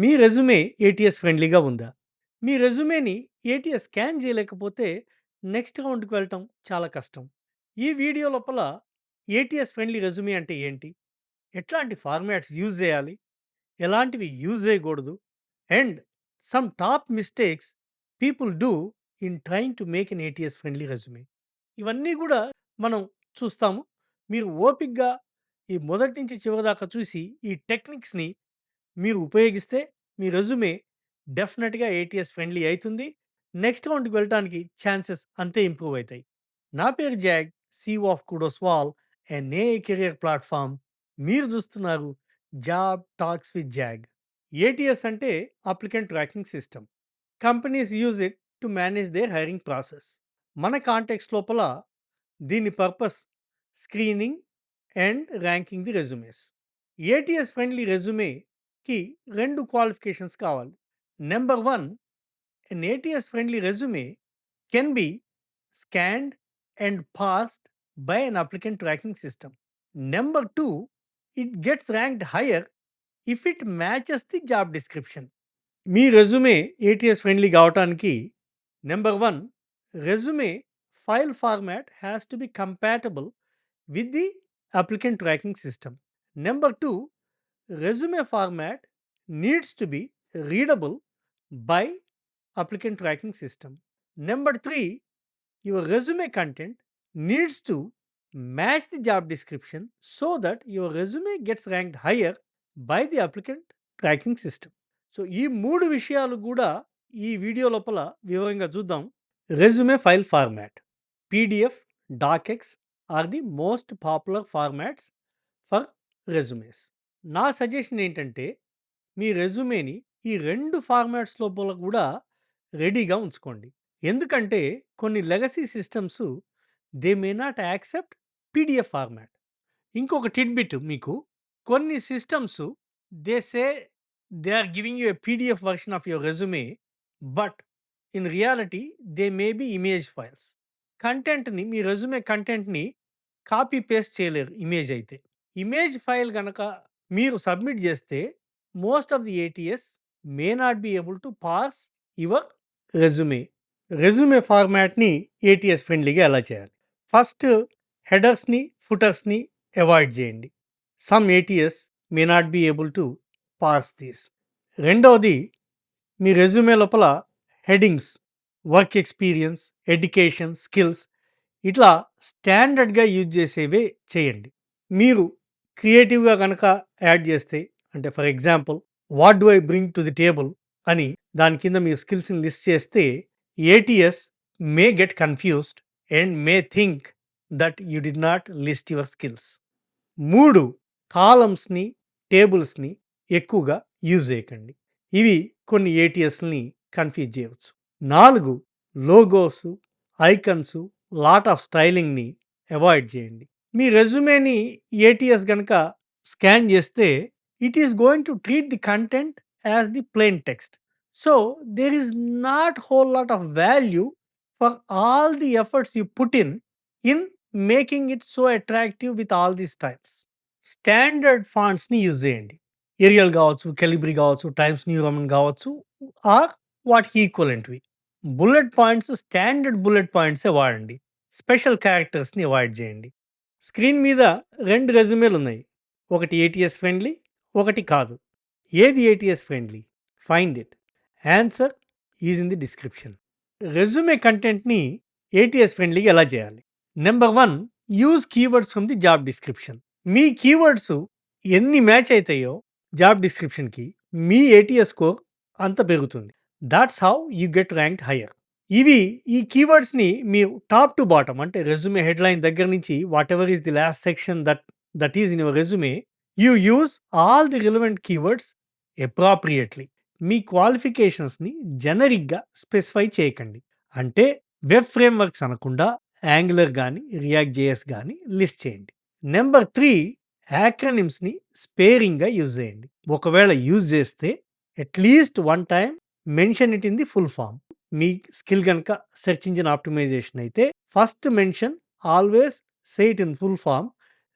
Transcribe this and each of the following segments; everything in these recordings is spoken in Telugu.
మీ రెజ్యూమే ఏటీఎస్ ఫ్రెండ్లీగా ఉందా? మీ రెజ్యూమేని ఏటీఎస్ స్కాన్ చేయలేకపోతే నెక్స్ట్ రౌండ్‌కి వెళ్ళటం చాలా కష్టం. ఈ వీడియో లోపల ఏటీఎస్ ఫ్రెండ్లీ రెజ్యూమే అంటే ఏంటి? ఎట్లాంటి ఫార్మాట్స్ యూజ్ చేయాలి? ఎలాంటివి యూజ్ చేయకూడదు? And some top mistakes people do in trying to make an ATS friendly resume. ఇవన్నీ కూడా మనం చూస్తాము. మీరు ఓపికగా ఈ మొదటి నుంచి చివరి దాకా చూసి ఈ టెక్నిక్స్‌ని మీరు ఉపయోగిస్తే మీ రెజ్యూమే డెఫినెట్‌గా ఏటీఎస్ ఫ్రెండ్లీ అయితుంది. నెక్స్ట్ రౌండ్‌కి వెళ్ళటానికి ఛాన్సెస్ అంతే ఇంప్రూవ్ అయితాయి. నా పేరు Jag, CEO of Kudoswall, an AI career platform. మీరు చూస్తున్నారు job talks with Jag. ATS అంటే applicant tracking system. Companies use it to manage their hiring process. మన కాంటెక్స్ట్ లోపల దీని purpose screening and ranking the resumes. ATS friendly రెజ్యూమేకి 2 క్వాలిఫికేషన్స్ కావాలి. Number 1, an ATS friendly resume can B scanned and passed by an applicant tracking system. Number 2, it gets ranked higher if it matches the job description. మీ రెజ్యూమే ఏటీఎస్ ఫ్రెండ్లీ కావటానికి number 1, resume file format has to be compatible with the applicant tracking system. Number 2, resume format needs to be readable by applicant tracking system. Number 3, your resume content needs to match the job description so that your resume gets ranked higher by the applicant tracking system. So ఈ 3 విషయాలు కూడా ఈ వీడియో లోపల వివరంగా చూద్దాం. Resume file format, PDF, DOCX are the most popular formats for resumes. నా సజెషన్ ఏంటంటే మీ రెజ్యూమేని ఈ 2 ఫార్మాట్స్ లోపల కూడా రెడీగా ఉంచుకోండి. ఎందుకంటే కొన్ని legacy systems they may not accept PDF format. ఇంకొక టిడ్బిట్ మీకు, కొన్ని systems they say they are giving you a PDF version of your resume, but in reality they may be image files. కంటెంట్ని, మీ రెజ్యూమే కంటెంట్ని కాపీ పేస్ట్ చేయలేరు ఇమేజ్ అయితే. ఇమేజ్ ఫైల్ గనక మీరు సబ్మిట్ చేస్తే most of the ATS may not be able to pass your resume. Resume ఫార్మాట్ని ఏటీఎస్ ఫ్రెండ్లీగా ఎలా చేయాలి? ఫస్ట్, హెడర్స్ని ఫుటర్స్ని అవాయిడ్ చేయండి. Some ATS may not be able to pass these. రెండవది, మీ రెజ్యూమే లోపల headings, work experience, education, skills ఇట్లా స్టాండర్డ్గా యూజ్ చేసేవే చేయండి. మీరు క్రియేటివ్గా కనుక యాడ్ చేస్తే, అంటే for example what do I bring to the table అని దాని కింద మీరు స్కిల్స్ని లిస్ట్ చేస్తే ATS may get confused and may think that you did not list your skills. 3, కాలమ్స్ని, టేబుల్స్ని ఎక్కువగా యూజ్ చేయకండి. ఇవి కొన్ని ఏటీఎస్ని కన్ఫ్యూజ్ చేయవచ్చు. 4, logos, icons, lot of స్టైలింగ్ని avoid చేయండి. మీ రెజ్యూమేని ఏటీఎస్ గనక స్కాన్ చేస్తే it is going to treat the content as the plain text. So there is not whole lot of value for all the efforts you put in making it so attractive with all the styles. Standard ఫాంట్స్ని యూజ్ చేయండి. ఏరియల్ కావచ్చు, కెలిబ్రి కావచ్చు, టైమ్స్ న్యూ రోమన్ కావచ్చు, ఆర్ వాటికి ఈక్వలెంట్వి. బుల్లెట్ పాయింట్స్ స్టాండర్డ్ బుల్లెట్ పాయింట్సే వాడండి. స్పెషల్ క్యారెక్టర్స్ని అవాయిడ్ చేయండి. స్క్రీన్ మీద 2 రెజ్యూమేలు ఉన్నాయి. ఒకటి ఏటీఎస్ ఫ్రెండ్లీ, ఒకటి కాదు. ఏది ATS friendly? Find it. Answer is in the description. Resume కంటెంట్ని ఏటీఎస్ ఫ్రెండ్లీగా ఎలా చేయాలి? Number 1, use keywords from the job description. Me keywords ఎన్ని మ్యాచ్ అవుతాయో జాబ్ డిస్క్రిప్షన్కి, మీ ఏటీఎస్ స్కోర్ అంత పెరుగుతుంది. That's how you get ranked higher. ఈ కీవర్డ్స్ని మీరు టాప్ టు బాటమ్, అంటే రెజ్యూమే హెడ్లైన్ దగ్గర నుంచి what ever is the last section that is in your resume, you use all the relevant keywords appropriately. మీ క్వాలిఫికేషన్స్ని జనరిక్గా స్పెసిఫై చేయకండి. అంటే వెబ్ ఫ్రేమ్వర్క్స్ అనకుండా యాంగులర్ కానీ, రియాక్ట్ జేఎస్ కానీ లిస్ట్ చేయండి. నెంబర్ 3, యాక్రనిమ్స్ని స్పేరింగ్గా యూజ్ చేయండి. ఒకవేళ యూజ్ చేస్తే at least 1 time mention it in the full form. మీ స్కిల్ కనుక సెర్చ్ ఇంజిన్ ఆప్టిమైజేషన్ అయితే first mention always say it in full form,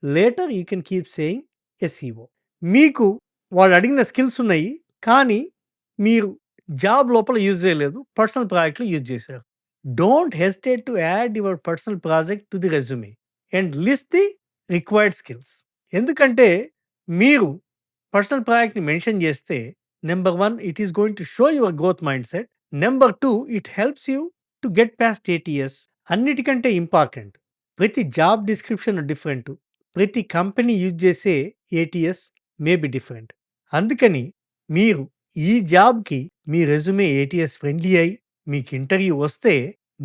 later you can keep saying SEO. మీకు వాడు అడిగిన స్కిల్స్ ఉన్నాయి, కానీ మీరు జాబ్ లోపల యూజ్ చేయలేదు. పర్సనల్ ప్రాజెక్ట్‌లో యూజ్ చేశారు. Don't hesitate to add your personal project to the resume and list the required skills. ఎందుకంటే మీరు పర్సనల్ ప్రాజెక్ట్‌ని మెన్షన్ చేస్తే number 1 it is going to show your growth mindset. Number 2 it helps you to get past ATS. అన్నిటికంటే ఇంపార్టెంట్ ప్రతి జాబ్ డిస్క్రిప్షన్ డిఫరెంట్. ప్రతి కంపెనీ యూజ్ చేసే ఏటీఎస్ మే బి డిఫరెంట్. అందుకని మీరు ఈ జాబ్‌కి మీ రెజ్యూమే ఏటీఎస్ ఫ్రెండ్లీ అయ్యి మీకు ఇంటర్వ్యూ వస్తే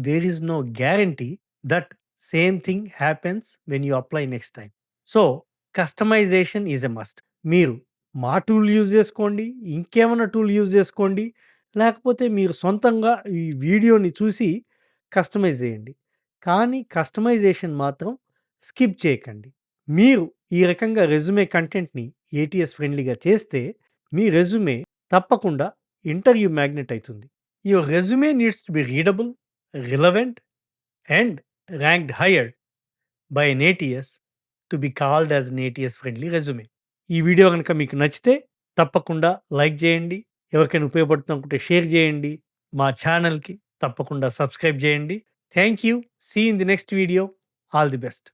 there is no guarantee that same thing happens when you apply next time. So, customization is a must. మీరు మా టూల్ యూజ్ చేసుకోండి, ఇంకేమన్నా టూల్ యూజ్ చేసుకోండి. లేకపోతే మీరు సొంతంగా ఈ వీడియోని చూసి కస్టమైజ్ చేయండి. కానీ కస్టమైజేషన్ మాత్రం స్కిప్ చేయకండి. మీరు ఈ రకంగా రెజ్యూమే కంటెంట్‌ని ఏటీఎస్ ఫ్రెండ్లీగా చేస్తే మీ రెజ్యూమే తప్పకుండా ఇంటర్వ్యూ మ్యాగ్నెట్ అయితుంది. Your resume needs to be readable, relevant and ranked higher by an ATS to be called as an ATS friendly resume. ఈ వీడియో గనుక మీకు నచ్చితే తప్పకుండా లైక్ చేయండి. ఎవరికైనా ఉపయోగపడుతుంది అనుకుంటే షేర్ చేయండి. మా ఛానల్‌కి తప్పకుండా సబ్స్క్రైబ్ చేయండి. Thank you. See you in the next video. All the best.